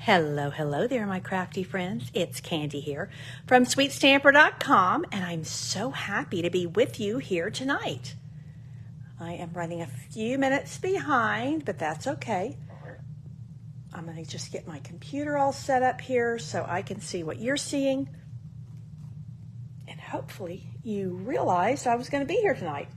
Hello, hello there, my crafty friends. It's Candy here from SweetStamper.com, and I'm so happy to be with you here tonight. I am running a few minutes behind, but that's okay. I'm going to just get my computer all set up here so I can see what you're seeing. And hopefully you realized I was going to be here tonight.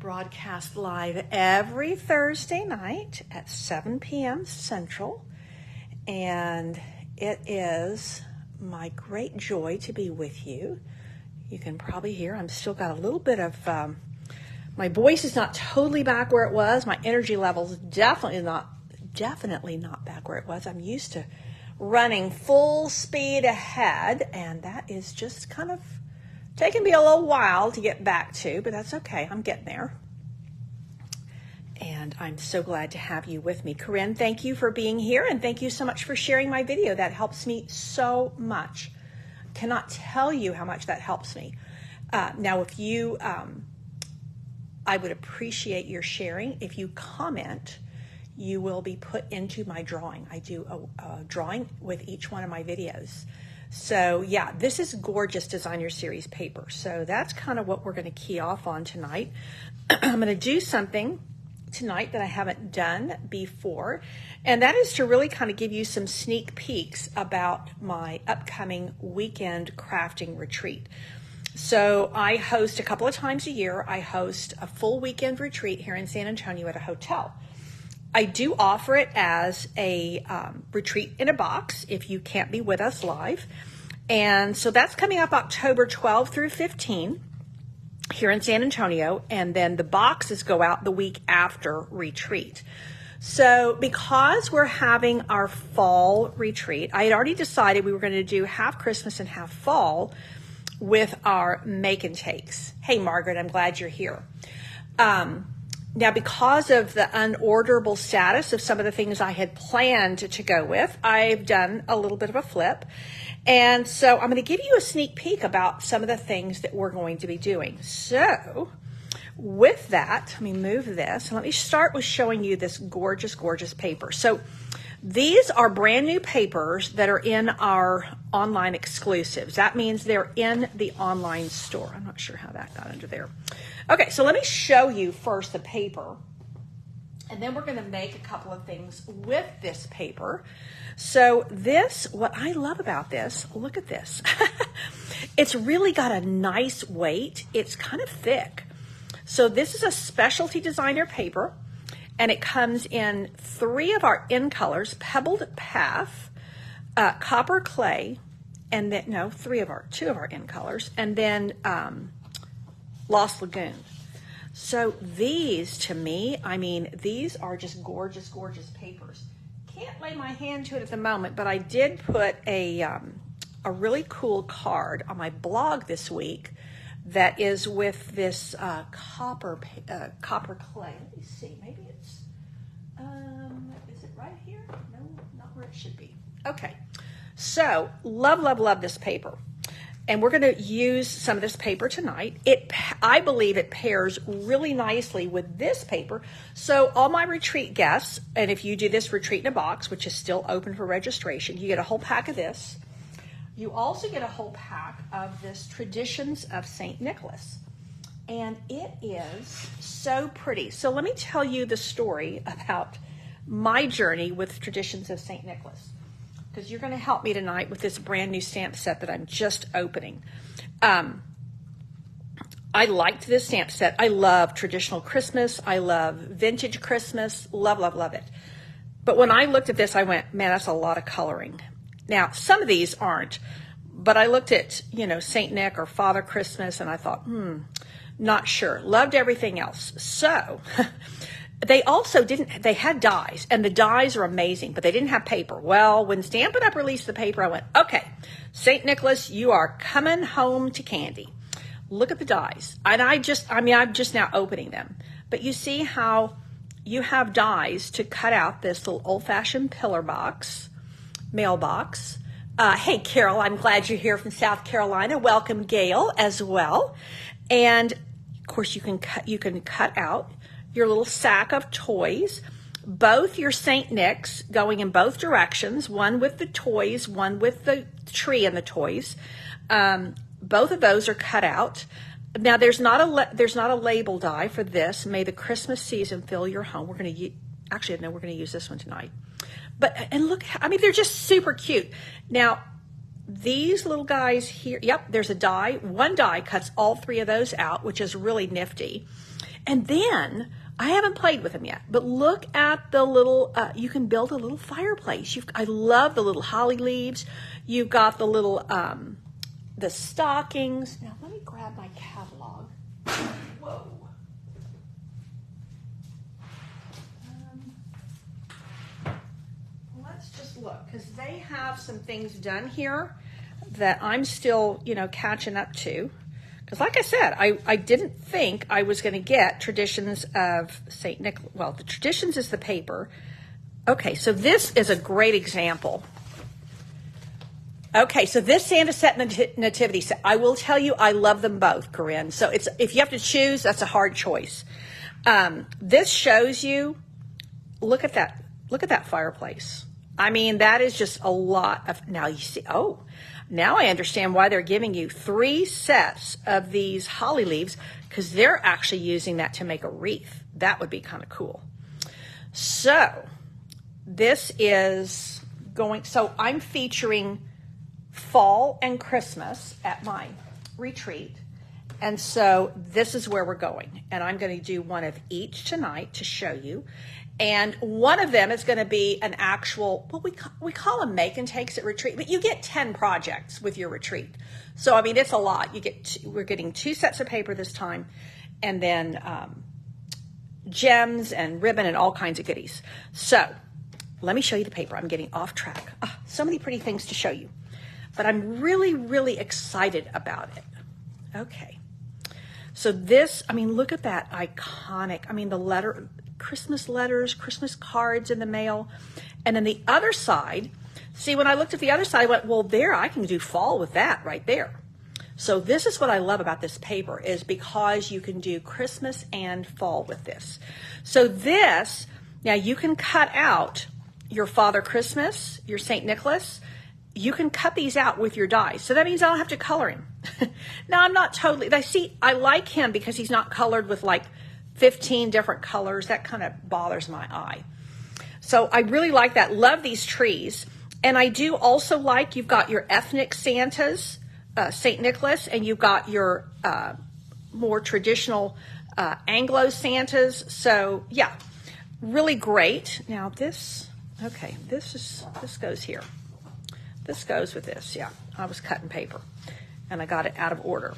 Broadcast live every Thursday night at 7 p.m. Central, and it is my great joy to be with you. You can probably hear I'm still got a little bit of my voice is not totally back where it was. My energy level's definitely not back where it was. I'm used to running full speed ahead, and that is just kind of taking me a little while to get back to, but that's okay. I'm getting there. And I'm so glad to have you with me. Corinne, thank you for being here, and thank you so much for sharing my video. That helps me so much. Cannot tell you how much that helps me. Now, if you, I would appreciate your sharing. If you comment, you will be put into my drawing. I do a drawing with each one of my videos. So yeah, this is gorgeous Designer Series paper. So that's kind of what we're going to key off on tonight. I'm going to do something tonight that I haven't done before, and that is to really kind of give you some sneak peeks about my upcoming weekend crafting retreat. So I host a couple of times a year. I host a full weekend retreat here in San Antonio at a hotel. I do offer it as a retreat in a box if you can't be with us live. And so that's coming up October 12 through 15 here in San Antonio. And then the boxes go out the week after retreat. So because we're having our fall retreat, I had already decided we were going to do half Christmas and half fall with our make and takes. Hey, Margaret, I'm glad you're here. Now, because of the unorderable status of some of the things I had planned to go with, I've done a little bit of a flip. And so I'm going to give you a sneak peek about some of the things that we're going to be doing. So with that, let me move this. And let me start with showing you this gorgeous, gorgeous paper. So these are brand new papers that are in our online exclusives. That means they're in the online store. I'm not sure how that got under there. Okay, so let me show you first the paper, and then we're going to make a couple of things with this paper. So this, what I love about this, look at this. It's really got a nice weight. It's kind of thick. So this is a specialty designer paper, and it comes in 3 of our in colors: Pebbled Path, Copper Clay, and then, no, 2 of our in colors, and then Lost Lagoon. So these, to me, I mean, these are just gorgeous, gorgeous papers. Can't lay my hand to it at the moment, but I did put a really cool card on my blog this week that is with this copper clay. Let me see, maybe it's, is it right here? No, not where it should be. Okay, so love, love, love this paper. And we're going to use some of this paper tonight. I believe it pairs really nicely with this paper. So all my retreat guests, and if you do this retreat in a box, which is still open for registration, you get a whole pack of this. You also get a whole pack of this Traditions of St. Nicholas. And it is so pretty. So let me tell you the story about my journey with Traditions of St. Nicholas, because you're going to help me tonight with this brand new stamp set that I'm just opening. I liked this stamp set. I love traditional Christmas. I love vintage Christmas. Love, love, love it. But when I looked at this, I went, man, that's a lot of coloring. Now, some of these aren't, but I looked at, St. Nick or Father Christmas, and I thought, not sure. Loved everything else. So they also they had dies, and the dies are amazing, but they didn't have paper. Well, when Stampin' Up! Released the paper, I went, okay, St. Nicholas, you are coming home to Candy. Look at the dies. And I'm just now opening them. But you see how you have dies to cut out this little old-fashioned pillar box, mailbox. Hey, Carol, I'm glad you're here from South Carolina. Welcome, Gail, as well. And, of course, you can cut out your little sack of toys, both your St. Nick's going in both directions, one with the toys, one with the tree and the toys. Both of those are cut out. Now there's not a label die for this. May the Christmas season fill your home. We're going to actually no, we're going to use this one tonight. And look, I mean, they're just super cute. Now these little guys here, yep, there's a die. One die cuts all three of those out, which is really nifty. And then I haven't played with them yet, but look at the little, you can build a little fireplace. I love the little holly leaves. You've got the little, the stockings. Now let me grab my catalog. Whoa. Let's just look, because they have some things done here that I'm still, catching up to. Because like I said, I didn't think I was going to get Traditions of St. Nicholas. Well, the Traditions is the paper. Okay, so this is a great example. Okay, so this Santa set nativity set, I will tell you, I love them both, Corinne. So if you have to choose, that's a hard choice. This shows you, look at that fireplace. I mean, that is just a lot of, now you see, now I understand why they're giving you 3 sets of these holly leaves, because they're actually using that to make a wreath. That would be kind of cool. So this is so I'm featuring fall and Christmas at my retreat. And so this is where we're going. And I'm going to do one of each tonight to show you. And one of them is going to be an actual, well, we call them make and takes at retreat, but you get 10 projects with your retreat. So, I mean, it's a lot. We're getting 2 sets of paper this time, and then gems and ribbon and all kinds of goodies. So let me show you the paper. I'm getting off track. So many pretty things to show you, but I'm really, really excited about it. Okay. So this, I mean, look at that iconic, I mean, the Christmas letters, Christmas cards in the mail. And then the other side, see, when I looked at the other side, I went, well, there, I can do fall with that right there. So this is what I love about this paper, is because you can do Christmas and fall with this. So this, now you can cut out your Father Christmas, your St. Nicholas. You can cut these out with your dies. So that means I don't have to color him. Now, I'm not totally, I like him because he's not colored with like 15 different colors. That kind of bothers my eye. So I really like that. Love these trees. And I do also like, you've got your ethnic Santas, St. Nicholas, and you've got your more traditional Anglo Santas. So yeah, really great. Now this goes here. This goes with this. Yeah, I was cutting paper and I got it out of order.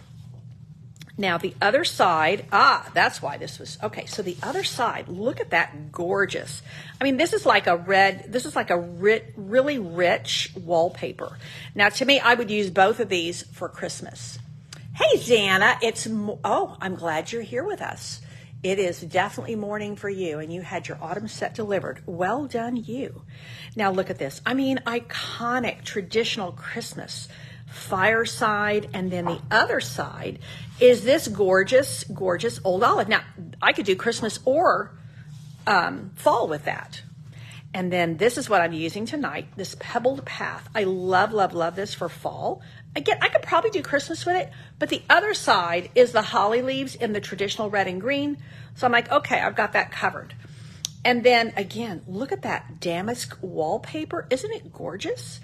Now the other side, that's why this was, okay, so the other side, look at that, gorgeous. I mean, this is like a really rich wallpaper. Now to me, I would use both of these for Christmas. Hey, Xana, I'm glad you're here with us. It is definitely morning for you, and you had your autumn set delivered. Well done, you. Now look at this. I mean, iconic traditional Christmas fireside, and then the other side is this gorgeous, gorgeous old olive. Now, I could do Christmas or fall with that. And then this is what I'm using tonight, this pebbled path. I love, love, love this for fall. Again, I could probably do Christmas with it, but the other side is the holly leaves in the traditional red and green. So I'm like, okay, I've got that covered. And then again, look at that damask wallpaper. Isn't it gorgeous?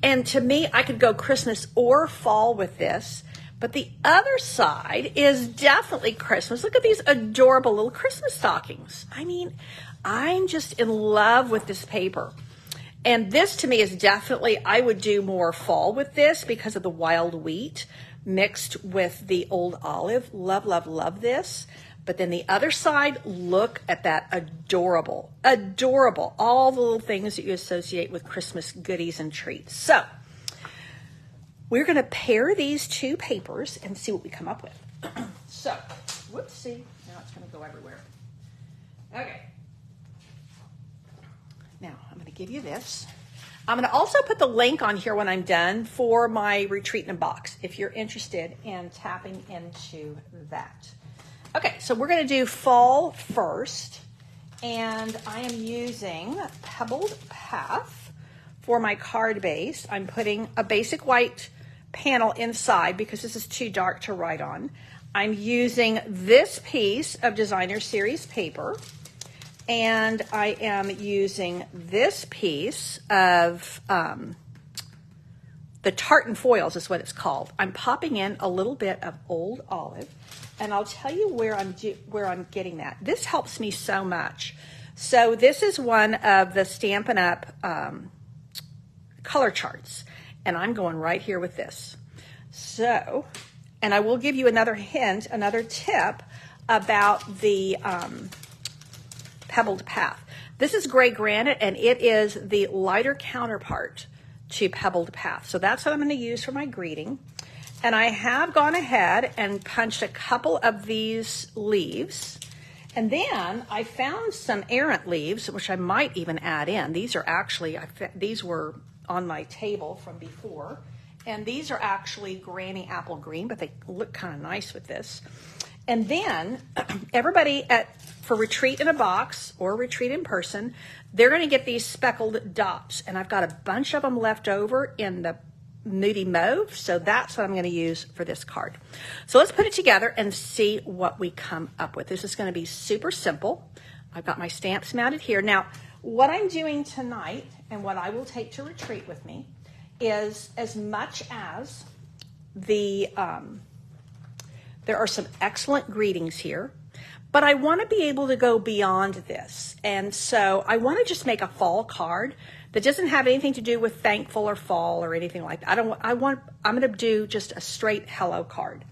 And to me, I could go Christmas or fall with this, but the other side is definitely Christmas. Look at these adorable little Christmas stockings. I mean, I'm just in love with this paper. And this to me is definitely, I would do more fall with this because of the wild wheat mixed with the old olive. Love, love, love this. But then the other side, look at that adorable, adorable, all the little things that you associate with Christmas goodies and treats. So we're going to pair these 2 papers and see what we come up with. So, whoopsie, now it's going to go everywhere. Okay. Now I'm going to give you this. I'm going to also put the link on here when I'm done for my retreat in a box if you're interested in tapping into that. Okay, so we're going to do fall first, and I am using Pebbled Path for my card base. I'm putting a basic white panel inside because this is too dark to write on. I'm using this piece of Designer Series paper, and I am using this piece of the tartan foils is what it's called. I'm popping in a little bit of Old Olive, and I'll tell you where I'm getting that. This helps me so much. So this is one of the Stampin' Up! Color charts, and I'm going right here with this. So, and I will give you another hint, another tip about the Pebbled Path. This is gray granite, and it is the lighter counterpart to Pebbled Path. So that's what I'm going to use for my greeting. And I have gone ahead and punched a couple of these leaves. And then I found some errant leaves, which I might even add in. These are actually, these were on my table from before. And these are actually Granny Apple Green, but they look kind of nice with this. And then everybody for Retreat in a Box or Retreat in Person, they're going to get these speckled dots. And I've got a bunch of them left over in the Moody Mauve, so that's what I'm going to use for this card. So let's put it together and see what we come up with. This is going to be super simple. I've got my stamps mounted here. Now, what I'm doing tonight and what I will take to Retreat with me is as much as there are some excellent greetings here, but I want to be able to go beyond this. And so I want to just make a fall card that doesn't have anything to do with thankful or fall or anything like that. I'm going to do just a straight hello card.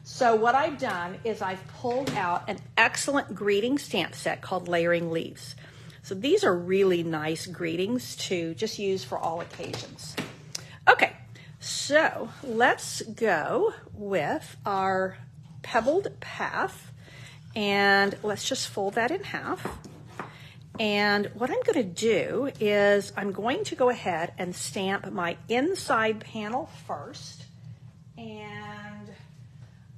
So what I've done is I've pulled out an excellent greeting stamp set called Layering Leaves. So these are really nice greetings to just use for all occasions. Okay, so let's go with our Pebbled Path, and let's just fold that in half. And what I'm going to do is I'm going to go ahead and stamp my inside panel first, and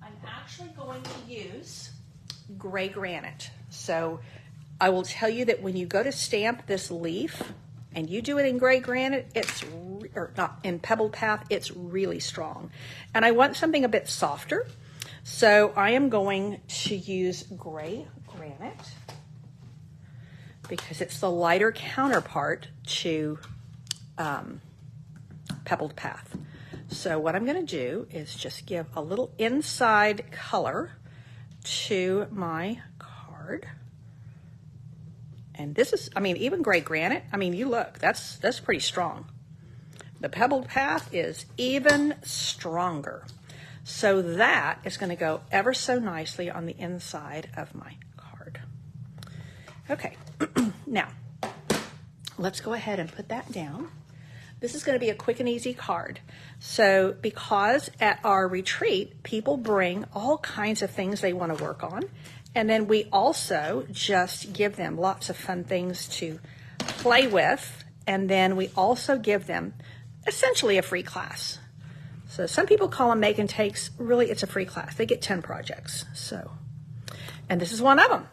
I'm actually going to use gray granite. So I will tell you that when you go to stamp this leaf and you do it in gray granite, or not in Pebbled Path, it's really strong. And I want something a bit softer. So I am going to use gray granite because it's the lighter counterpart to Pebbled Path. So what I'm going to do is just give a little inside color to my card. And this is, I mean, even gray granite, I mean, you look, that's pretty strong. The Pebbled Path is even stronger. So that is going to go ever so nicely on the inside of my card. Okay, now let's go ahead and put that down. This is going to be a quick and easy card. So because at our retreat, people bring all kinds of things they want to work on. And then we also just give them lots of fun things to play with. And then we also give them essentially a free class. So some people call them make and takes. Really, it's a free class. They get 10 projects. So, and this is one of them.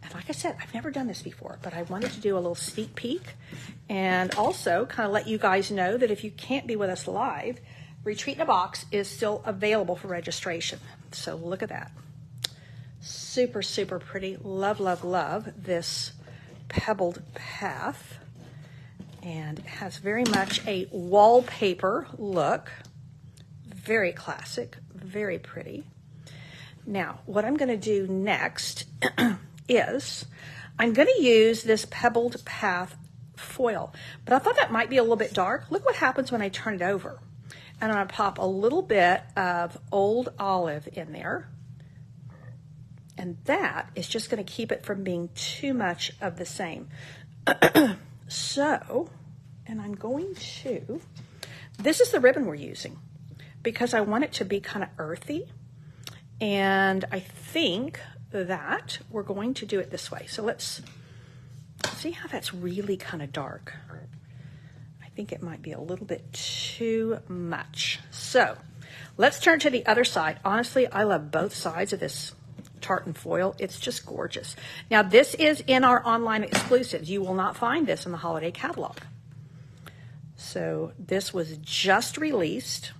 And like I said, I've never done this before, but I wanted to do a little sneak peek and also kind of let you guys know that if you can't be with us live, Retreat in a Box is still available for registration. So look at that. Super, super pretty. Love, love, love this Pebbled Path. And it has very much a wallpaper look. Very classic, very pretty. Now, what I'm going to do next is I'm going to use this Pebbled Path foil, but I thought that might be a little bit dark. Look what happens when I turn it over. And I'm going to pop a little bit of Old Olive in there. And that is just going to keep it from being too much of the same. So, and I'm going to, this is the ribbon we're using because I want it to be kind of earthy. And I think that we're going to do it this way. So let's see how that's really kind of dark. I think it might be a little bit too much. So let's turn to the other side. Honestly, I love both sides of this tartan foil. It's just gorgeous. Now, this is in our online exclusives. You will not find this in the holiday catalog. So this was just released,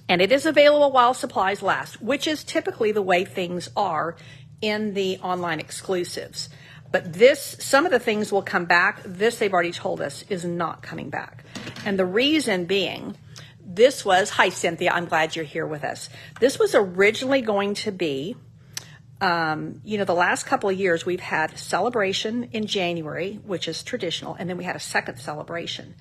and it is available while supplies last, which is typically the way things are in the online exclusives. But this, some of the things will come back. This, they've already told us, is not coming back. And the reason being, this was, hi Cynthia, I'm glad you're here with us. This was originally going to be, you know, the last couple of years we've had celebration in January, which is traditional, and then we had a second celebration.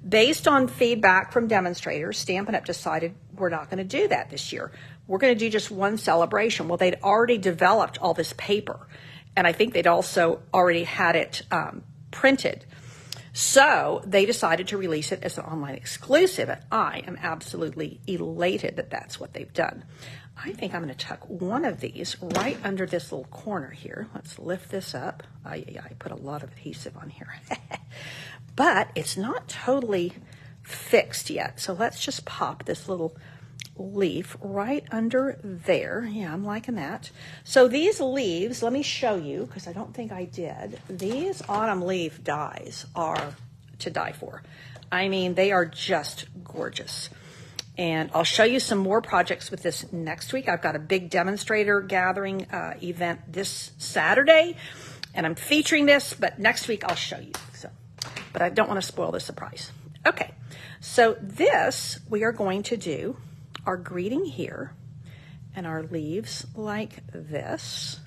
Based on feedback from demonstrators, Stampin' Up! Decided we're not going to do that this year. We're going to do just one celebration. Well, they'd already developed all this paper, and I think they'd also already had it printed. So they decided to release it as an online exclusive, and I am absolutely elated that that's what they've done. I think I'm going to tuck one of these right under this little corner here. Let's lift this up. I put a lot of adhesive on here. But it's not totally fixed yet. So let's just pop this little leaf right under there. Yeah, I'm liking that. So these leaves, let me show you, because I don't think I did. These autumn leaf dies are to die for. I mean, they are just gorgeous. And I'll show you some more projects with this next week. I've got a big demonstrator gathering event this Saturday, and I'm featuring this, but next week I'll show you. So, but I don't want to spoil the surprise. Okay, so this, we are going to do our greeting here and our leaves like this,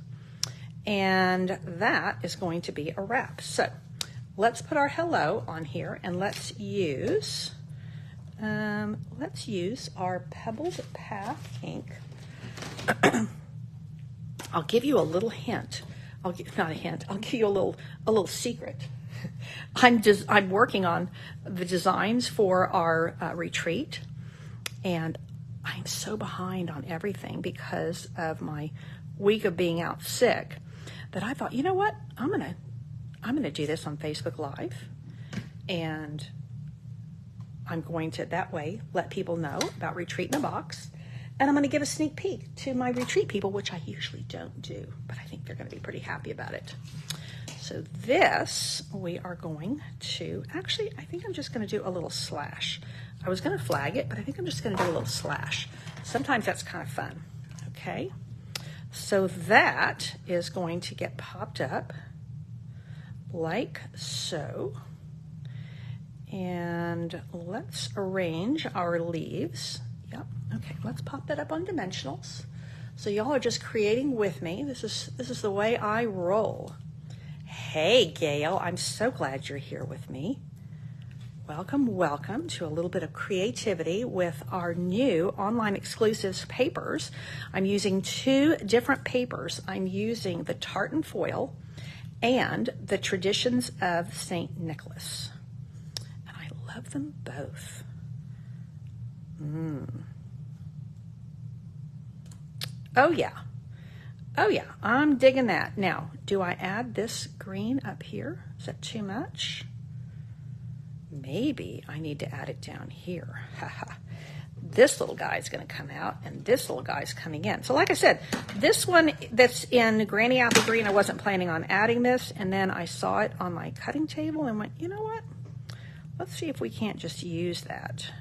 and that is going to be a wrap. So let's put our hello on here, and let's use our Pebbled Path ink. I'll give you a little hint. I'll give you a little secret. I'm working on the designs for our retreat, and I'm so behind on everything because of my week of being out sick that I thought, you know what, I'm gonna do this on Facebook Live, and I'm going to that way let people know about Retreat in a Box, and I'm going to give a sneak peek to my retreat people, which I usually don't do, but I think they're going to be pretty happy about it. So this, we are going to, actually, I think I'm just going to do a little slash. I was going to flag it, but I think I'm just going to do a little slash. Sometimes that's kind of fun. Okay, so that is going to get popped up like so. And let's arrange our leaves. Yep, okay, let's pop that up on dimensionals. So y'all are just creating with me. This is the way I roll. Hey, Gail, I'm so glad you're here with me. Welcome, welcome to a little bit of creativity with our new online exclusives papers. I'm using two different papers. I'm using the tartan foil and the Traditions of St. Nicholas. And I love them both. Oh yeah. Oh yeah, I'm digging that. Now, do I add this green up here? Is that too much? Maybe I need to add it down here. This little guy is going to come out, and this little guy is coming in. So like I said, this one that's in Granny Apple Green, I wasn't planning on adding this, and then I saw it on my cutting table and went, you know what? Let's see if we can't just use that.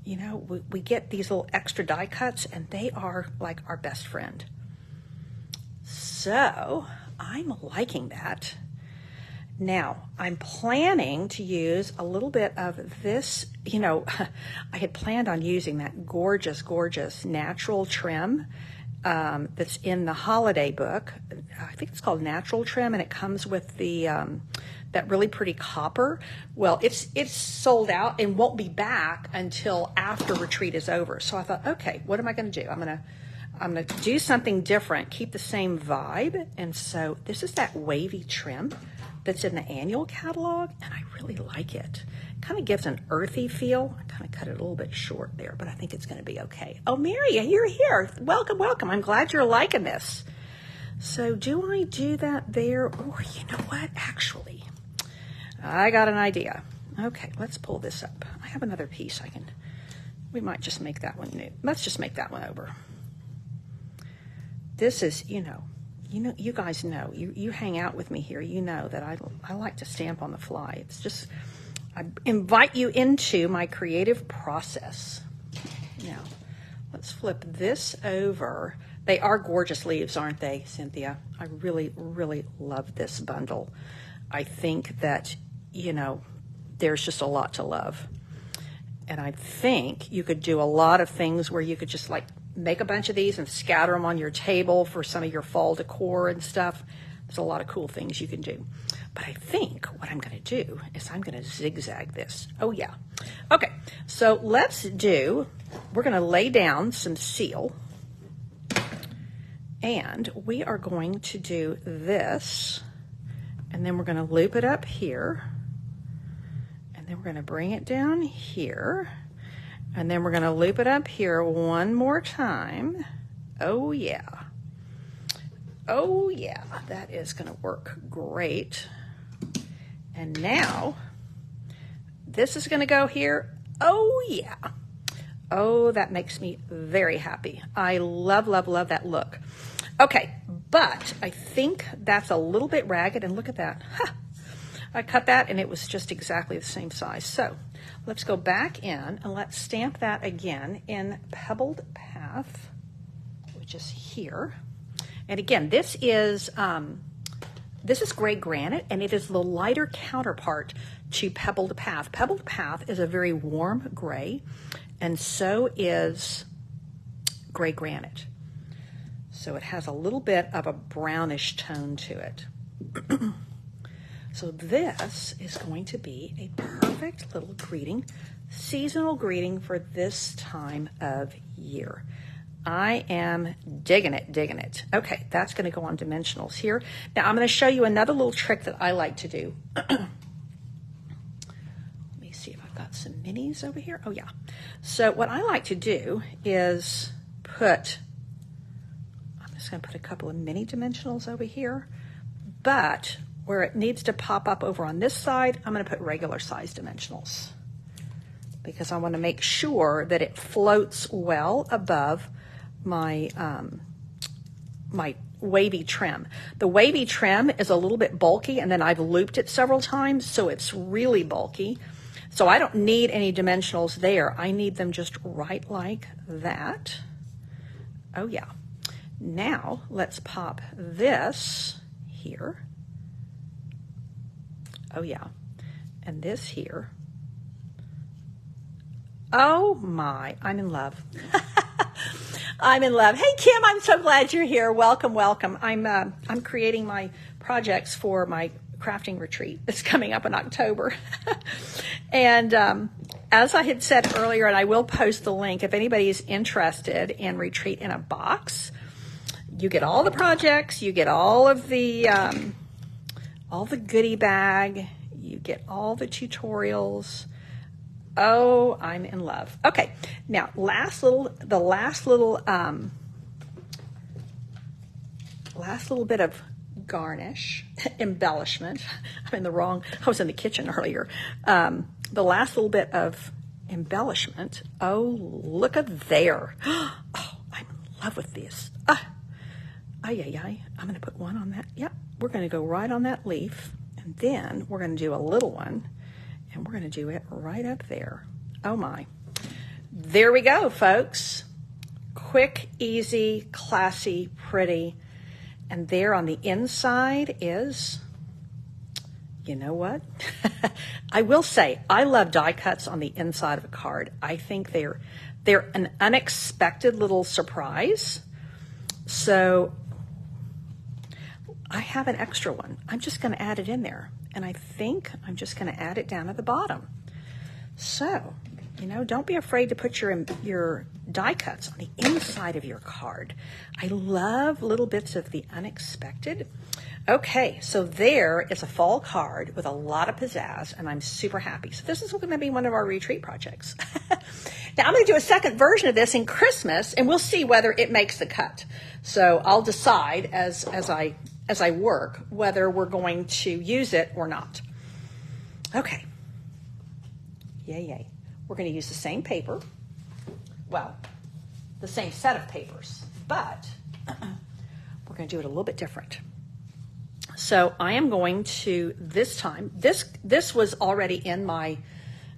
You know, we get these little extra die cuts, and they are like our best friend. So I'm liking that. Now, I'm planning to use a little bit of this. You know, I had planned on using that gorgeous, gorgeous natural trim that's in the holiday book. I think it's called Natural Trim, and it comes with the that really pretty copper. Well, it's sold out and won't be back until after retreat is over. So I thought, okay, what am I going to do? I'm going to do something different, keep the same vibe. And so this is that wavy trim that's in the annual catalog, and I really like it. Kind of gives an earthy feel. I kind of cut it a little bit short there, but I think it's going to be okay. Oh, Mary, you're here. Welcome, welcome. I'm glad you're liking this. So do I do that there? Or you know what? Actually, I got an idea. Okay, let's pull this up. I have another piece we might just make that one new. Let's just make that one over. this is, you guys know, you hang out with me here, you know that I like to stamp on the fly. It's just, I invite you into my creative process. Now, let's flip this over. They are gorgeous leaves, aren't they, Cynthia? I really, really love this bundle. I think that, there's just a lot to love. And I think you could do a lot of things where you could just like make a bunch of these and scatter them on your table for some of your fall decor and stuff. There's a lot of cool things you can do. But I think what I'm going to do is I'm going to zigzag this. Oh, yeah. Okay, so we're going to lay down some seal. And we are going to do this. And then we're going to loop it up here. And then we're going to bring it down here. And then we're going to loop it up here one more time. Oh, yeah. Oh, yeah. That is going to work great. And now, this is going to go here. Oh, yeah. Oh, that makes me very happy. I love, love, love that look. Okay, but I think that's a little bit ragged. And look at that. Huh. I cut that and it was just exactly the same size. So let's go back in and let's stamp that again in Pebbled Path, which is here. And again, this is gray granite, and it is the lighter counterpart to Pebbled Path. Pebbled Path is a very warm gray, and so is gray granite. So it has a little bit of a brownish tone to it. So this is going to be a perfect little greeting, seasonal greeting for this time of year. I am digging it, digging it. Okay, that's going to go on dimensionals here. Now I'm going to show you another little trick that I like to do. Let me see if I've got some minis over here. Oh yeah. So what I like to do is I'm just going to put a couple of mini dimensionals over here, but where it needs to pop up over on this side, I'm going to put regular size dimensionals because I want to make sure that it floats well above my my wavy trim. The wavy trim is a little bit bulky, and then I've looped it several times, so it's really bulky. So I don't need any dimensionals there. I need them just right like that. Oh yeah. Now let's pop this here. Oh yeah. And this here. Oh my, I'm in love. I'm in love. Hey Kim, I'm so glad you're here. Welcome, welcome. I'm creating my projects for my crafting retreat that's coming up in October. And as I had said earlier, and I will post the link, if anybody is interested in Retreat in a Box, you get all the projects, you get all the goodie bag, you get all the tutorials. Oh, I'm in love. Okay, now the last little bit of garnish, embellishment. I was in the kitchen earlier. The last little bit of embellishment. Oh, look at there. Oh, I'm in love with this. I'm going to put one on that. Yep, we're going to go right on that leaf. And then we're going to do a little one. And we're going to do it right up there. Oh my. There we go, folks. Quick, easy, classy, pretty. And there on the inside is, you know what? I will say, I love die cuts on the inside of a card. I think they're an unexpected little surprise. So I have an extra one. I'm just going to add it in there. And I think I'm just going to add it down at the bottom. So, don't be afraid to put your die cuts on the inside of your card. I love little bits of the unexpected. Okay, so there is a fall card with a lot of pizzazz, and I'm super happy. So this is going to be one of our retreat projects. Now, I'm going to do a second version of this in Christmas, and we'll see whether it makes the cut. So I'll decide as I work whether we're going to use it or not. Okay. Yay. We're going to use the same paper. Well, the same set of papers, but we're going to do it a little bit different. So I am going to, this time, this was already in my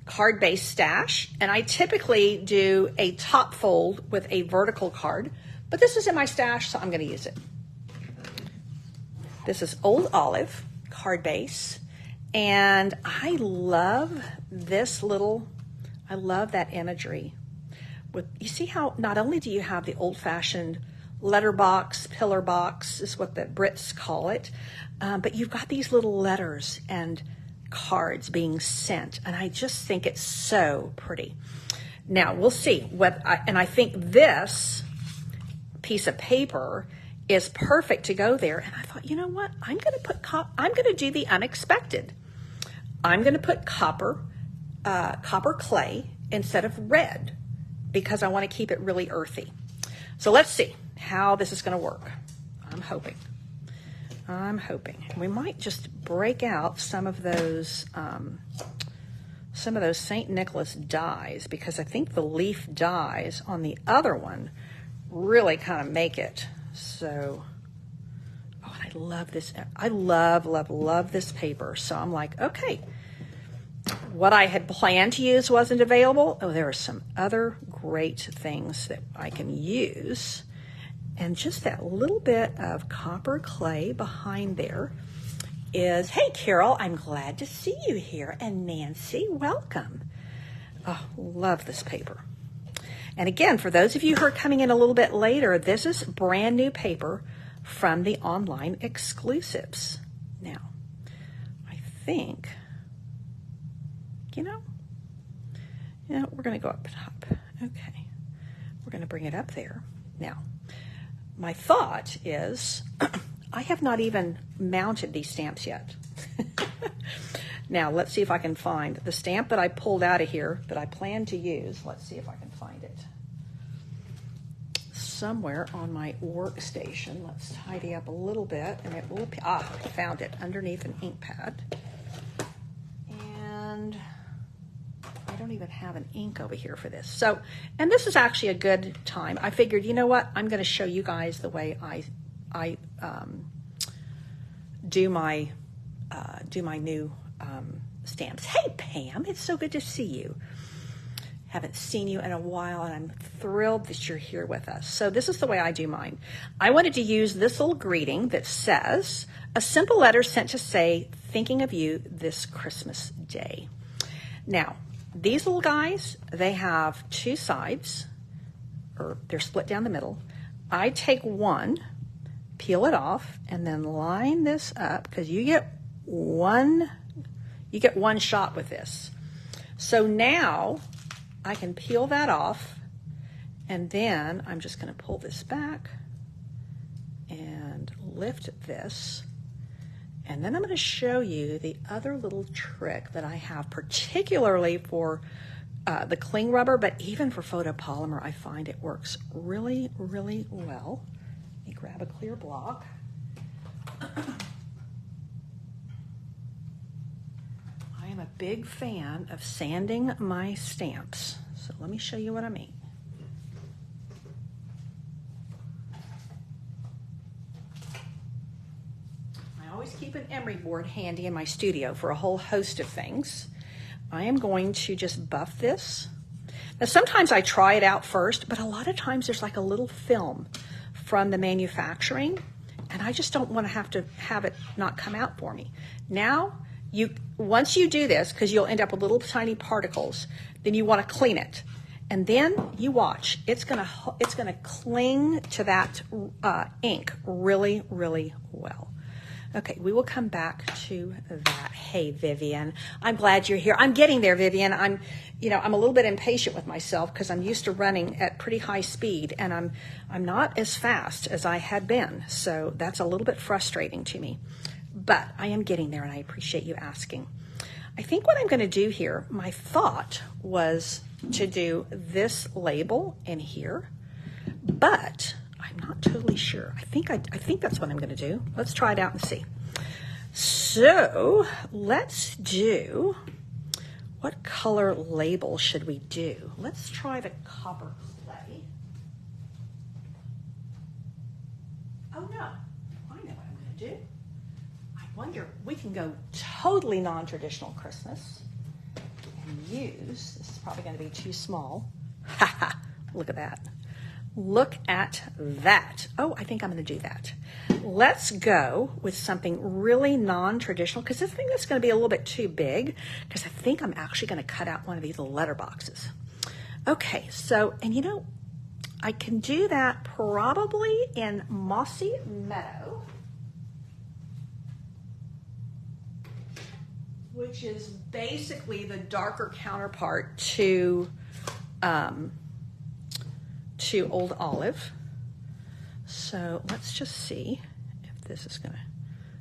card-based stash, and I typically do a top fold with a vertical card, but this is in my stash, so I'm going to use it. This is Old Olive card base, and I love this little, I love that imagery. You see how not only do you have the old-fashioned letterbox, pillar box is what the Brits call it, but you've got these little letters and cards being sent, and I just think it's so pretty. Now we'll see and I think this piece of paper is perfect to go there. And I thought, you know what? I'm going to do the unexpected. I'm going to put copper clay instead of red because I want to keep it really earthy. So let's see how this is going to work. I'm hoping. We might just break out some of those St. Nicholas dies, because I think the leaf dies on the other one really kind of make it. So, oh, and I love this. I love this paper. So I'm like, okay, what I had planned to use wasn't available. Oh, there are some other great things that I can use. And just that little bit of copper clay behind there is, hey, Carol, I'm glad to see you here. And Nancy, welcome. Oh, love this paper. And again, for those of you who are coming in a little bit later, this is brand new paper from the online exclusives. Now, I think, we're going to go up top. Okay. We're going to bring it up there. Now, my thought is, I have not even mounted these stamps yet. Now, let's see if I can find the stamp that I pulled out of here that I plan to use. Let's see if I can find it somewhere on my workstation. Let's tidy up a little bit, and it will, I found it underneath an ink pad. And I don't even have an ink over here for this. So, and this is actually a good time. I figured, you know what? I'm going to show you guys the way I do my new stamps. Hey, Pam, it's so good to see you. Haven't seen you in a while, and I'm thrilled that you're here with us. So this is the way I do mine. I wanted to use this little greeting that says, a simple letter sent to say, thinking of you this Christmas day. Now, these little guys, they have two sides, or they're split down the middle. I take one, peel it off, and then line this up, because you get one shot with this. So now I can peel that off, and then I'm just going to pull this back and lift this. And then I'm going to show you the other little trick that I have, particularly for the cling rubber, but even for photopolymer, I find it works really, really well. Let me grab a clear block. I am a big fan of sanding my stamps. So let me show you what I mean. I always keep an emery board handy in my studio for a whole host of things. I am going to just buff this. Now sometimes I try it out first, but a lot of times there's like a little film from the manufacturing, and I just don't want to have it not come out for me. Now, once you do this, because you'll end up with little tiny particles, then you want to clean it. And then you watch, it's gonna cling to that ink really, really well. Okay, we will come back to that. Hey, Vivian, I'm glad you're here. I'm getting there, Vivian. I'm a little bit impatient with myself because I'm used to running at pretty high speed, and I'm not as fast as I had been. So that's a little bit frustrating to me, but I am getting there, and I appreciate you asking. I think what I'm going to do here, my thought was to do this label in here, but I'm not totally sure. I think that's what I'm going to do. Let's try it out and see. So let's do, what color label should we do? Let's try the copper clay. Oh no, I know what I'm going to do. I wonder, we can go totally non-traditional Christmas and use, this is probably going to be too small. Ha ha, look at that. Look at that. Oh, I think I'm going to do that. Let's go with something really non-traditional, because I think that's going to be a little bit too big, because I think I'm actually going to cut out one of these little letter boxes. Okay, so, and you know, I can do that probably in Mossy Meadow, which is basically the darker counterpart to Old Olive. So let's just see if this is going to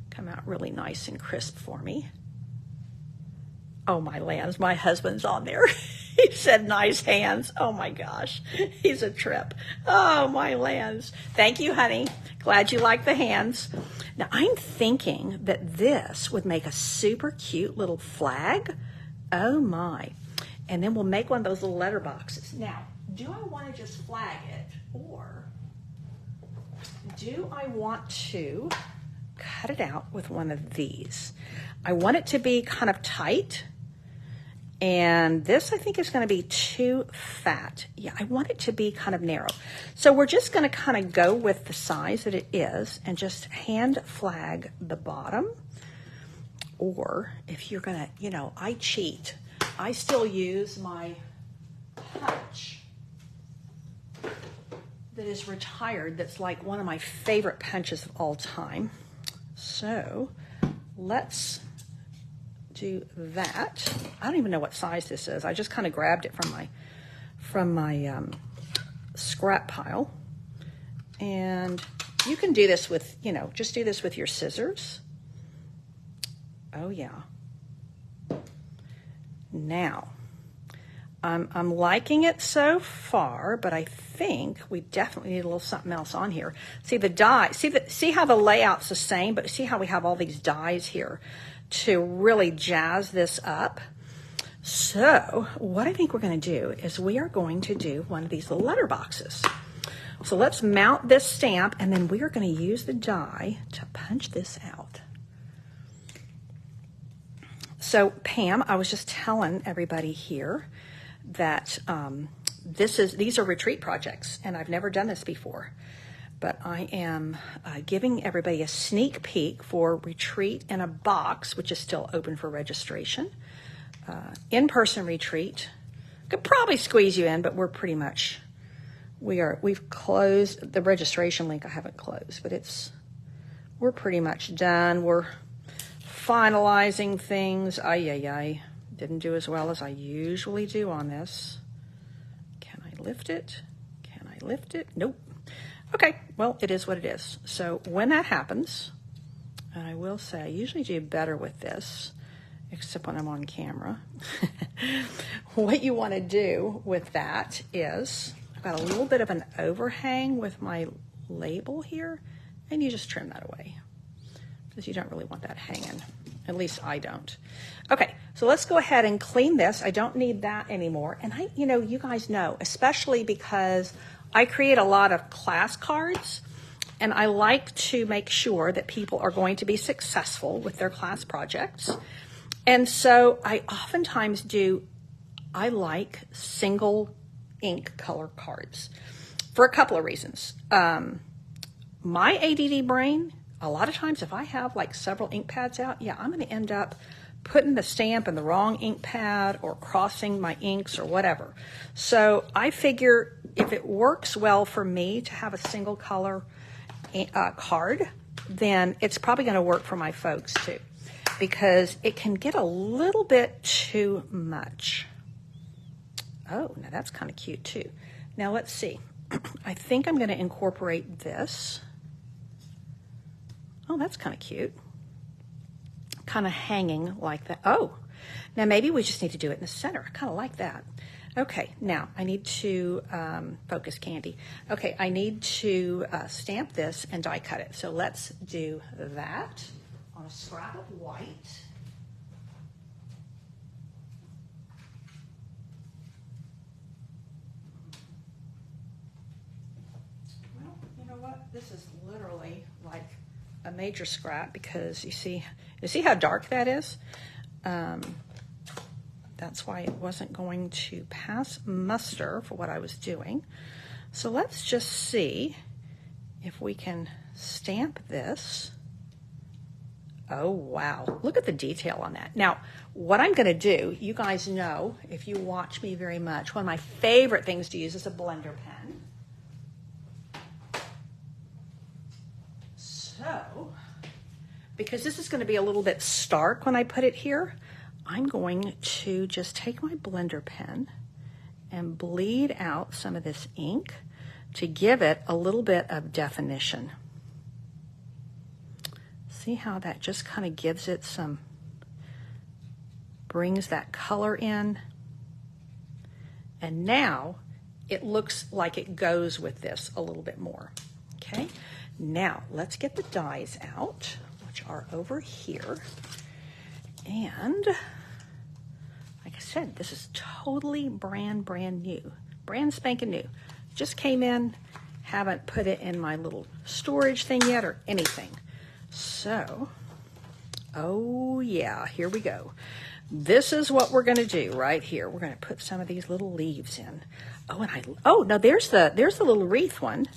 come out really nice and crisp for me. Oh, my lands, my husband's on there. He said nice hands. Oh my gosh, he's a trip. Oh, my lands. Thank you, honey. Glad you like the hands. Now, I'm thinking that this would make a super cute little flag. Oh my. And then we'll make one of those little letter boxes. Now, do I want to just flag it, or do I want to cut it out with one of these? I want it to be kind of tight. And this, I think, is going to be too fat. Yeah, I want it to be kind of narrow. So we're just going to kind of go with the size that it is and just hand flag the bottom. Or if you're going to, you know, I cheat. I still use my punch that is retired. That's like one of my favorite punches of all time. So let's do that. I don't even know what size this is. I just kind of grabbed it from my scrap pile. And you can do this with, you know, just do this with your scissors. Oh yeah. Now, I'm liking it so far, but I think we definitely need a little something else on here. See the die, see how the layout's the same, but see how we have all these dies here to really jazz this up. So what I think we're going to do is we are going to do one of these little letter boxes. So let's mount this stamp, and then we are going to use the die to punch this out. So Pam, I was just telling everybody here that these are retreat projects, and I've never done this before. But I am giving everybody a sneak peek for Retreat in a Box, which is still open for registration. In-person retreat. Could probably squeeze you in, but we're pretty much, we've closed the registration link. I haven't closed, but we're pretty much done. We're finalizing things. Ay. Didn't do as well as I usually do on this. Can I lift it? Can I lift it? Nope. Okay, well, it is what it is. So when that happens, and I will say I usually do better with this, except when I'm on camera. What you want to do with that is, I've got a little bit of an overhang with my label here, and you just trim that away, because you don't really want that hanging. At least I don't. Okay, so let's go ahead and clean this. I don't need that anymore. And you guys know, especially because I create a lot of class cards, and I like to make sure that people are going to be successful with their class projects. And so I oftentimes I like single ink color cards for a couple of reasons. My ADD brain, a lot of times if I have like several ink pads out, yeah, I'm going to end up putting the stamp in the wrong ink pad or crossing my inks or whatever. So I figure if it works well for me to have a single color card, then it's probably going to work for my folks too, because it can get a little bit too much. Oh, now that's kind of cute too. Now let's see. I think I'm going to incorporate this. Oh, that's kind of cute. Kind of hanging like that. Oh, now maybe we just need to do it in the center. I kind of like that. Okay, now I need to focus, Candy. Okay, I need to stamp this and die cut it. So let's do that on a scrap of white. Well, you know what? This is literally like a major scrap because you see how dark that is? That's why it wasn't going to pass muster for what I was doing. So let's just see if we can stamp this. Oh, wow. Look at the detail on that. Now, what I'm going to do, you guys know, if you watch me very much, one of my favorite things to use is a blender pen. So, because this is going to be a little bit stark when I put it here, I'm going to just take my blender pen and bleed out some of this ink to give it a little bit of definition. See how that just kind of gives it some, brings that color in. And now it looks like it goes with this a little bit more. Okay, now let's get the dies out, which are over here. And like I said, this is totally brand new, brand spanking new. Just came in, haven't put it in my little storage thing yet or anything. So, oh yeah, here we go. This is what we're going to do right here. We're going to put some of these little leaves in. Oh, now there's the little wreath one.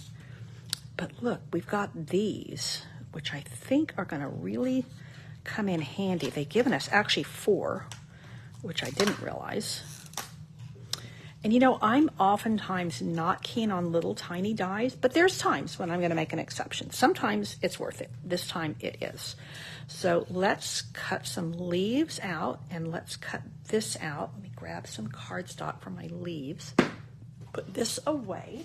But look, we've got these, which I think are going to really come in handy. They've given us actually 4, which I didn't realize. And you know, I'm oftentimes not keen on little tiny dies, but there's times when I'm going to make an exception. Sometimes it's worth it. This time it is. So let's cut some leaves out, and let's cut this out. Let me grab some cardstock for my leaves. Put this away.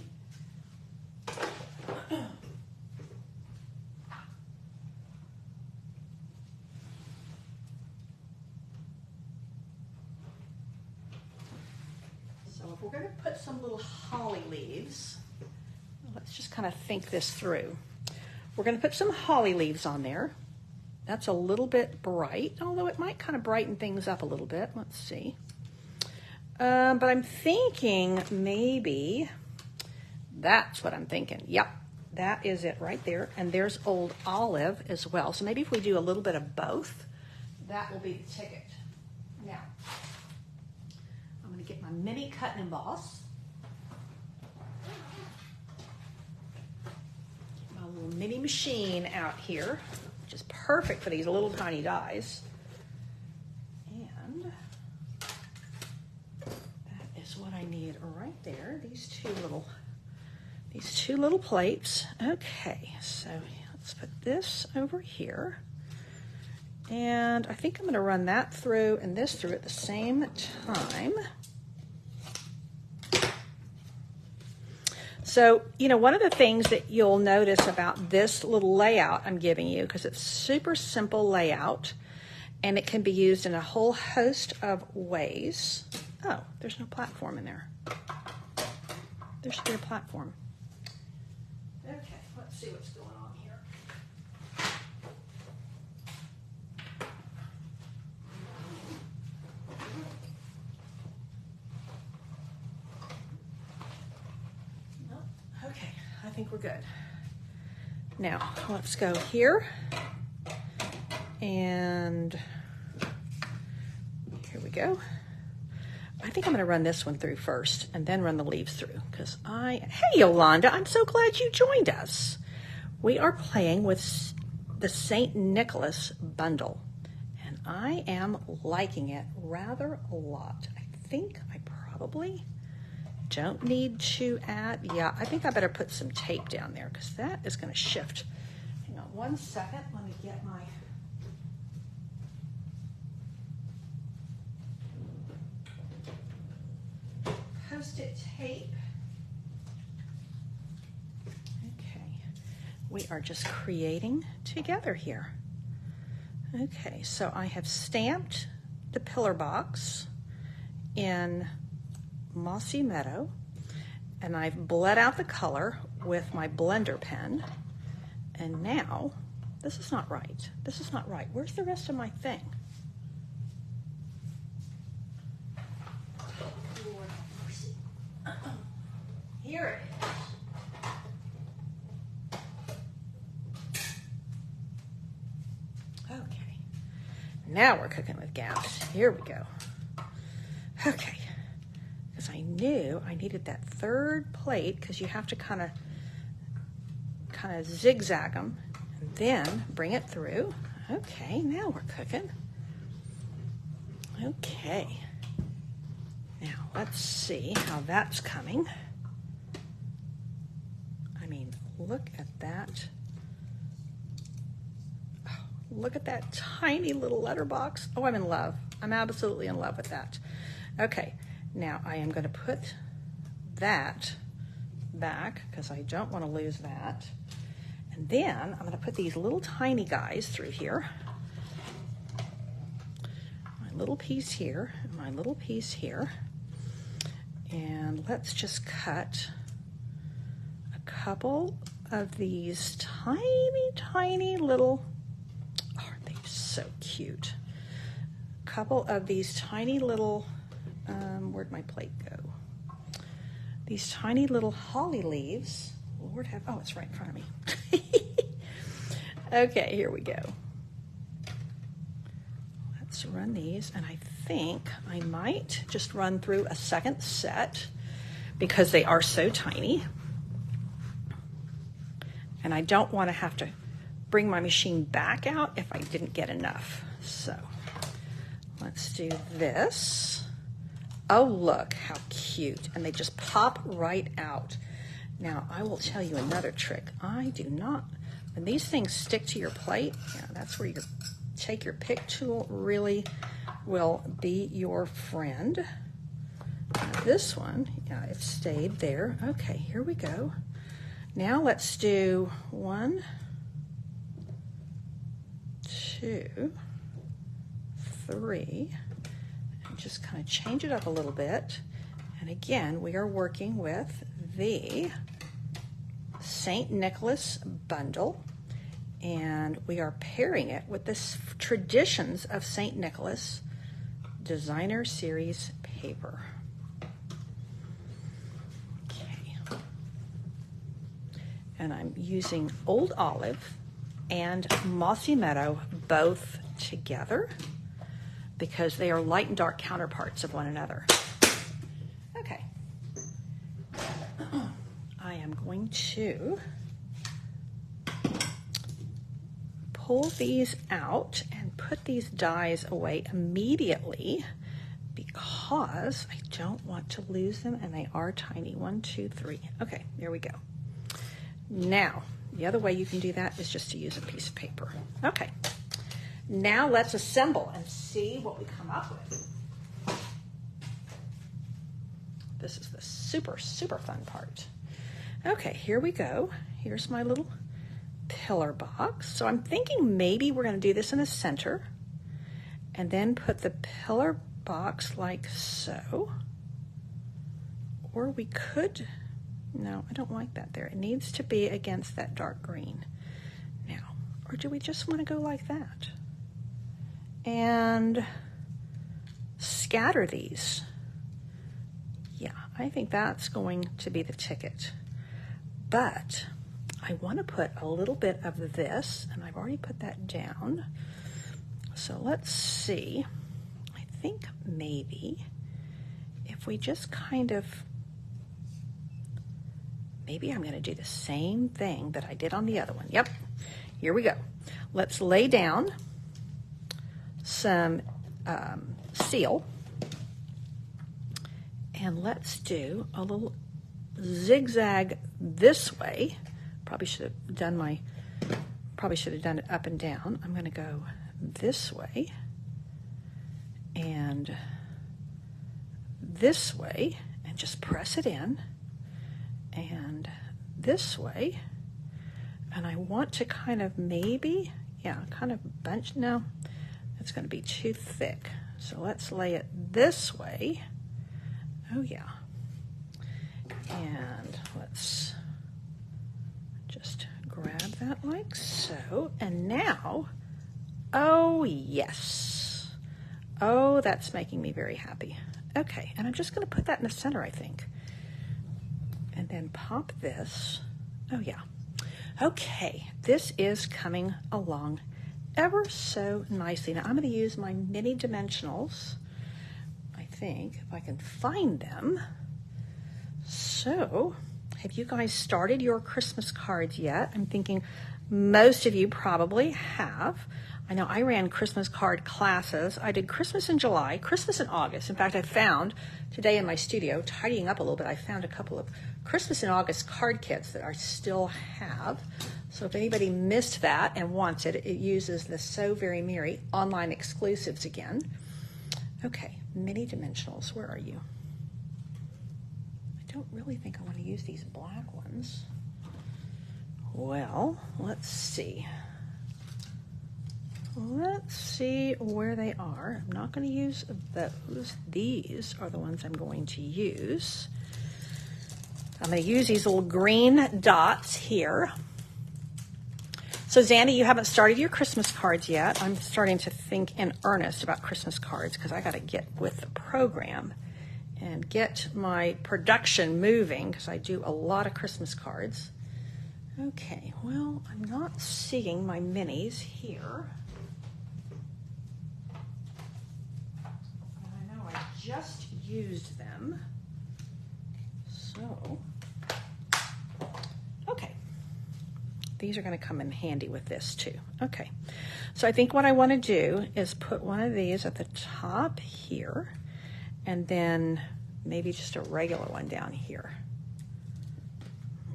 We're going to put some little holly leaves. Let's just kind of think this through. We're going to put some holly leaves on there. That's a little bit bright, although it might kind of brighten things up a little bit. Let's see. But I'm thinking maybe that's what I'm thinking. Yep, that is it right there. And there's old olive as well. So maybe if we do a little bit of both, that will be the ticket. Now, I'm going to get my mini cut and emboss. Get my little mini machine out here, which is perfect for these little tiny dies. And that is what I need right there. These two little plates. Okay, so let's put this over here. And I think I'm going to run that through and this through at the same time. So, you know, one of the things that you'll notice about this little layout I'm giving you, because it's super simple layout, and it can be used in a whole host of ways. Oh, there's no platform in there. There should be a platform. Okay, let's see what's going on here. Okay, I think we're good. Now, let's go here. And here we go. I think I'm going to run this one through first and then run the leaves through because hey, Yolanda, I'm so glad you joined us. We are playing with the St. Nicholas bundle, and I am liking it rather a lot. I think I probably don't need to add, yeah, I think I better put some tape down there because that is going to shift. Hang on one second, let me get my Post-it tape. Okay, we are just creating together here. Okay, so I have stamped the pillar box in Mossy Meadow, and I've bled out the color with my blender pen. And now, this is not right. This is not right. Where's the rest of my thing? Here it is. now we're cooking with gas. Here we go. Okay, because I knew I needed that third plate, because you have to kind of zigzag them and then bring it through. Okay, now we're cooking. Okay, now let's see how that's coming. I mean, look at that. Oh, look at that tiny little letterbox. Oh, I'm in love. I'm absolutely in love with that. Okay, now I am going to put that back because I don't want to lose that. And then I'm going to put these little tiny guys through here. My little piece here, and my little piece here. And let's just cut a couple of these tiny, tiny little, aren't they so cute? A couple of these tiny little, where'd my plate go? These tiny little holly leaves. Lord have, oh, it's right in front of me. Okay, here we go. Let's run these, and I think I might just run through a second set because they are so tiny. And I don't want to have to bring my machine back out if I didn't get enough. So let's do this. Oh, look how cute. And they just pop right out. Now, I will tell you another trick. I do not, when these things stick to your plate, yeah, that's where you take your pick tool really will be your friend. Now, this one, yeah, it stayed there. Okay, here we go. Now let's do 1, 2, 3, and just kind of change it up a little bit. And again, we are working with the St. Nicholas bundle, and we are pairing it with this Traditions of St. Nicholas Designer Series paper. Okay. And I'm using Old Olive and Mossy Meadow both together because they are light and dark counterparts of one another. Okay. I am going to pull these out and put these dies away immediately because I don't want to lose them, and they are tiny. 1, 2, 3. Okay, there we go. Now, the other way you can do that is just to use a piece of paper. Okay, now let's assemble and see what we come up with. This is the super, super fun part. Okay, here we go. Here's my little pillar box. So I'm thinking maybe we're going to do this in the center and then put the pillar box like so. Or we could, no, I don't like that there. It needs to be against that dark green. Now, or do we just want to go like that? And scatter these. Yeah, I think that's going to be the ticket. But I want to put a little bit of this, and I've already put that down. So let's see. I think maybe if we just kind of, maybe I'm going to do the same thing that I did on the other one. Yep, here we go. Let's lay down some seal, and let's do a little zigzag this way. Probably should have done it up and down. I'm going to go this way and this way and just press it in, and this way. And I want to kind of maybe, yeah, kind of bunch. No, it's going to be too thick. So let's lay it this way. Oh yeah. And let's just grab that like so. And now, oh yes. Oh, that's making me very happy. Okay, and I'm just going to put that in the center, I think. And then pop this. Oh yeah. Okay, this is coming along ever so nicely. Now I'm going to use my mini dimensionals, I think, if I can find them. So, have you guys started your Christmas cards yet? I'm thinking most of you probably have. I know I ran Christmas card classes. I did Christmas in July, Christmas in August. In fact, I found today in my studio, tidying up a little bit, I found a couple of Christmas in August card kits that I still have. So if anybody missed that and wants it, it uses the So Very Merry online exclusives again. Okay, mini dimensionals, where are you? I don't really think I want to use these black ones. Well, let's see. Let's see where they are. I'm not going to use those. These are the ones I'm going to use. I'm going to use these little green dots here. So Zandy, you haven't started your Christmas cards yet. I'm starting to think in earnest about Christmas cards because I got to get with the program and get my production moving because I do a lot of Christmas cards. Okay, well, I'm not seeing my minis here. Just used them. So, okay. These are going to come in handy with this too. Okay. So I think what I want to do is put one of these at the top here and then maybe just a regular one down here.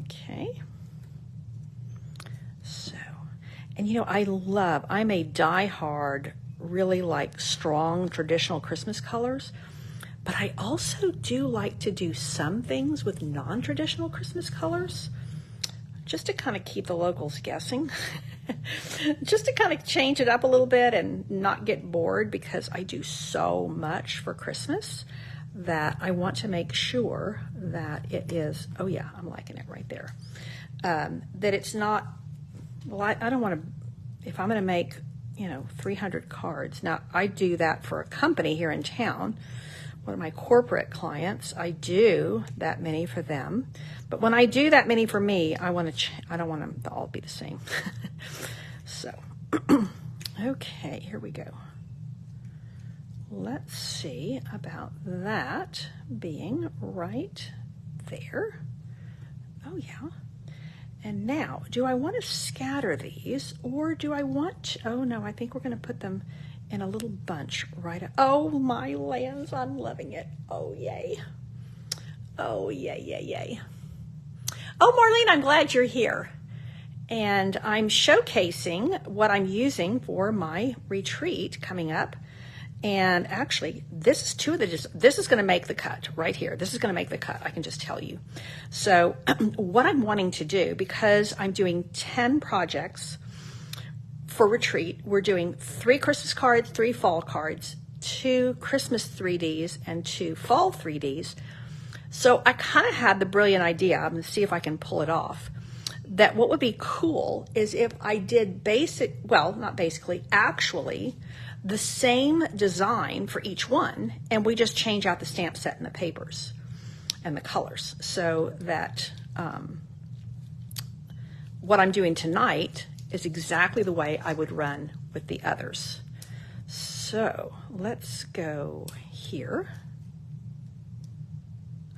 Okay. So, and you know, I'm a diehard, really like strong traditional Christmas colors. But I also do like to do some things with non-traditional Christmas colors, just to kind of keep the locals guessing, just to kind of change it up a little bit and not get bored because I do so much for Christmas that I want to make sure that it is, oh yeah, I'm liking it right there, that it's not, well, I don't want to, if I'm going to make, 300 cards. Now, I do that for a company here in town. One of my corporate clients, I do that many for them. But when I do that many for me, I don't want them to all be the same. So, okay, here we go. Let's see about that being right there. Oh, yeah. And now, do I want to scatter these or do I want to, oh no, I think we're going to put them in a little bunch right up. Oh my lands, I'm loving it. Oh yay. Oh yay, yay, yay. Oh Marlene, I'm glad you're here. And I'm showcasing what I'm using for my retreat coming up. And actually, this is going to make the cut right here. This is going to make the cut, I can just tell you. So what I'm wanting to do, because I'm doing 10 projects for retreat, we're doing 3 Christmas cards, 3 fall cards, 2 Christmas 3Ds, and 2 fall 3Ds. So I kind of had the brilliant idea, I'm going to see if I can pull it off, that what would be cool is if I did actually the same design for each one, and we just change out the stamp set and the papers and the colors, so that what I'm doing tonight is exactly the way I would run with the others. So let's go here.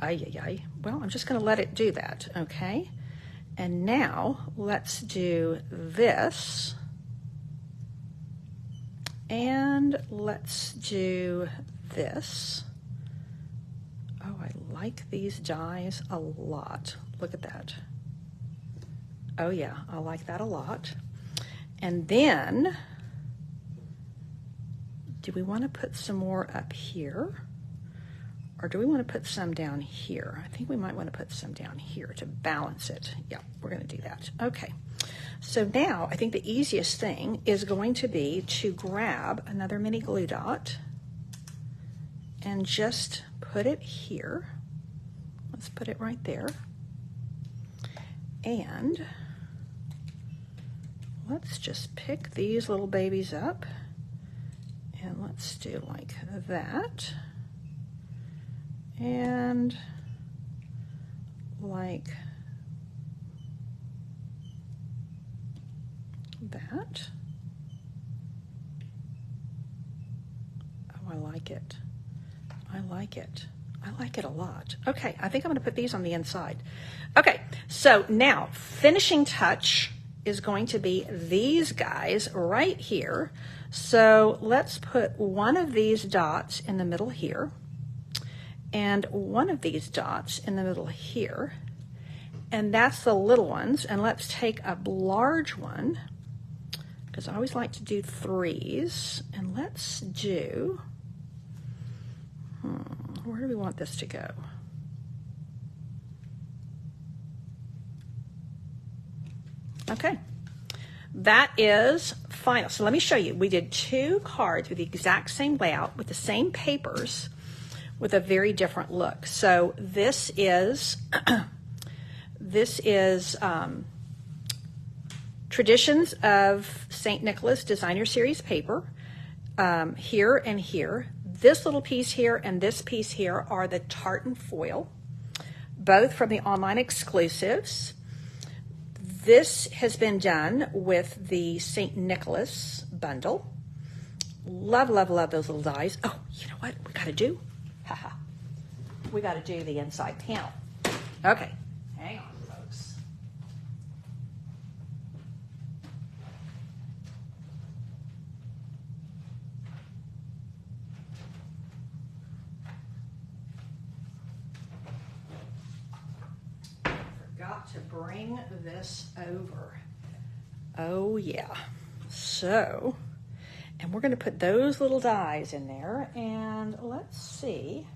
Well, I'm just going to let it do that, okay? And now let's do this. And let's do this. Oh, I like these dies a lot. Look at that. Oh yeah, I like that a lot. And then, do we want to put some more up here? Or do we want to put some down here? I think we might want to put some down here to balance it. Yeah, we're going to do that. Okay. So now I think the easiest thing is going to be to grab another mini glue dot and just put it here. Let's put it right there. And let's just pick these little babies up and let's do like that. And like that. like it. I like it. I like it a lot. Okay, I think I'm going to put these on the inside. Okay, so now finishing touch is going to be these guys right here. So let's put one of these dots in the middle here and one of these dots in the middle here. And that's the little ones. And let's take a large one, because I always like to do threes. And let's do, where do we want this to go? Okay, that is final. So let me show you. We did 2 cards with the exact same layout, with the same papers, with a very different look. So this is Traditions of St. Nicholas Designer Series paper, here and here. This little piece here and this piece here are the tartan foil, both from the online exclusives. This has been done with the St. Nicholas bundle. Love, love, love those little dies. Oh, you know what we gotta do? Haha. We gotta do the inside panel. Okay, hang on, folks. Forgot to bring this over. Oh yeah. So, and we're going to put those little dies in there, and let's see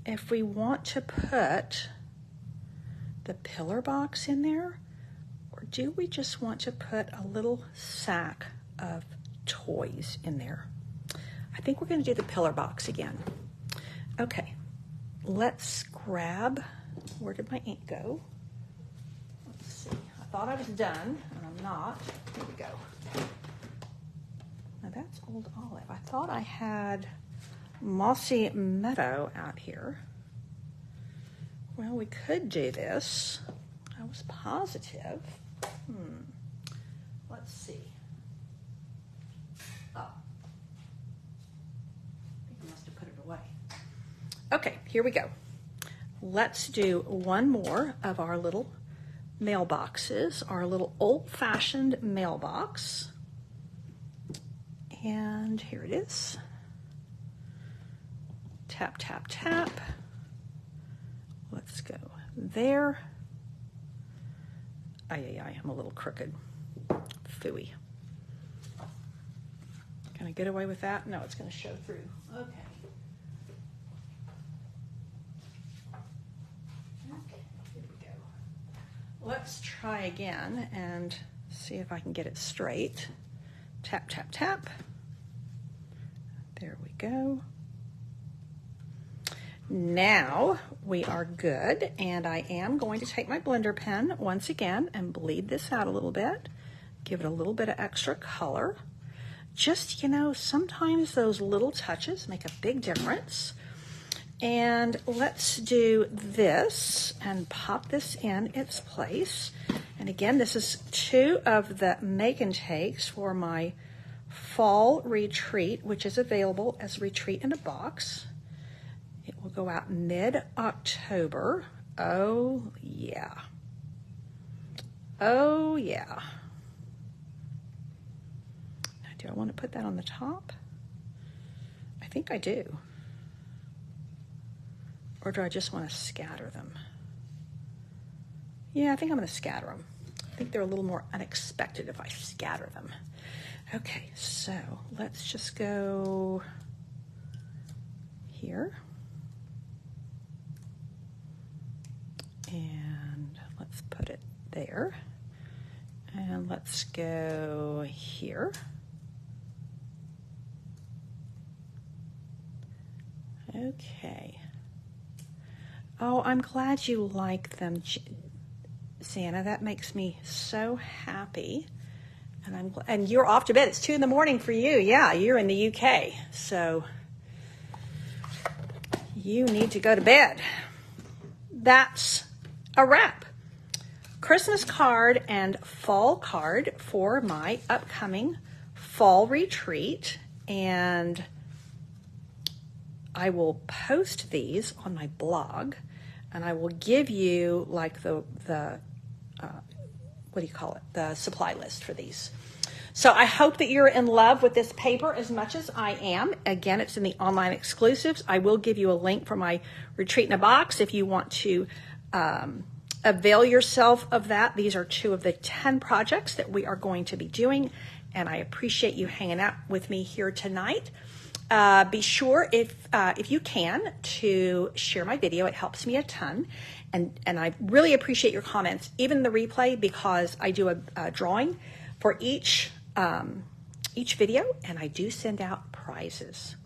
if we want to put the pillar box in there, or do we just want to put a little sack of toys in there? I think we're going to do the pillar box again. Okay, let's grab, where did my ink go? Let's see, I thought I was done, and I'm not. Here we go. Now that's Old Olive. I thought I had Mossy Meadow out here. Well, we could do this. I was positive. Let's see. Oh. I think I must have put it away. Okay, here we go. Let's do one more of our little mailboxes, our little old-fashioned mailbox. And here it is. Tap, tap, tap. Let's go there. I'm a little crooked. Phooey. Can I get away with that? No, it's going to show through. Okay. Okay, here we go. Let's try again and see if I can get it straight. Tap, tap, tap. There we go. Now we are good, and I am going to take my blender pen once again and bleed this out a little bit, give it a little bit of extra color. Just, you know, sometimes those little touches make a big difference. And let's do this and pop this in its place. And again, this is 2 of the make and takes for my fall retreat, which is available as Retreat in a Box. It will go out mid-October. Oh, yeah. Oh, yeah. Now, do I want to put that on the top? I think I do. Or do I just want to scatter them? Yeah, I think I'm going to scatter them. I think they're a little more unexpected if I scatter them. Okay, so let's just go here. And let's put it there. And let's go here. Okay. Oh, I'm glad you like them, Santa. That makes me so happy. And you're off to bed. It's 2 in the morning for you. Yeah, you're in the UK. So you need to go to bed. That's a wrap. Christmas card and fall card for my upcoming fall retreat. And I will post these on my blog, and I will give you like the what do you call it? The supply list for these. So I hope that you're in love with this paper as much as I am. Again, it's in the online exclusives. I will give you a link for my Retreat in a Box if you want to avail yourself of that. These are 2 of the 10 projects that we are going to be doing, and I appreciate you hanging out with me here tonight. Be sure, if you can, to share my video. It helps me a ton. And I really appreciate your comments, even the replay, because I do a drawing for each video, and I do send out prizes.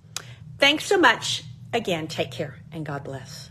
Thanks so much. Again, take care, and God bless.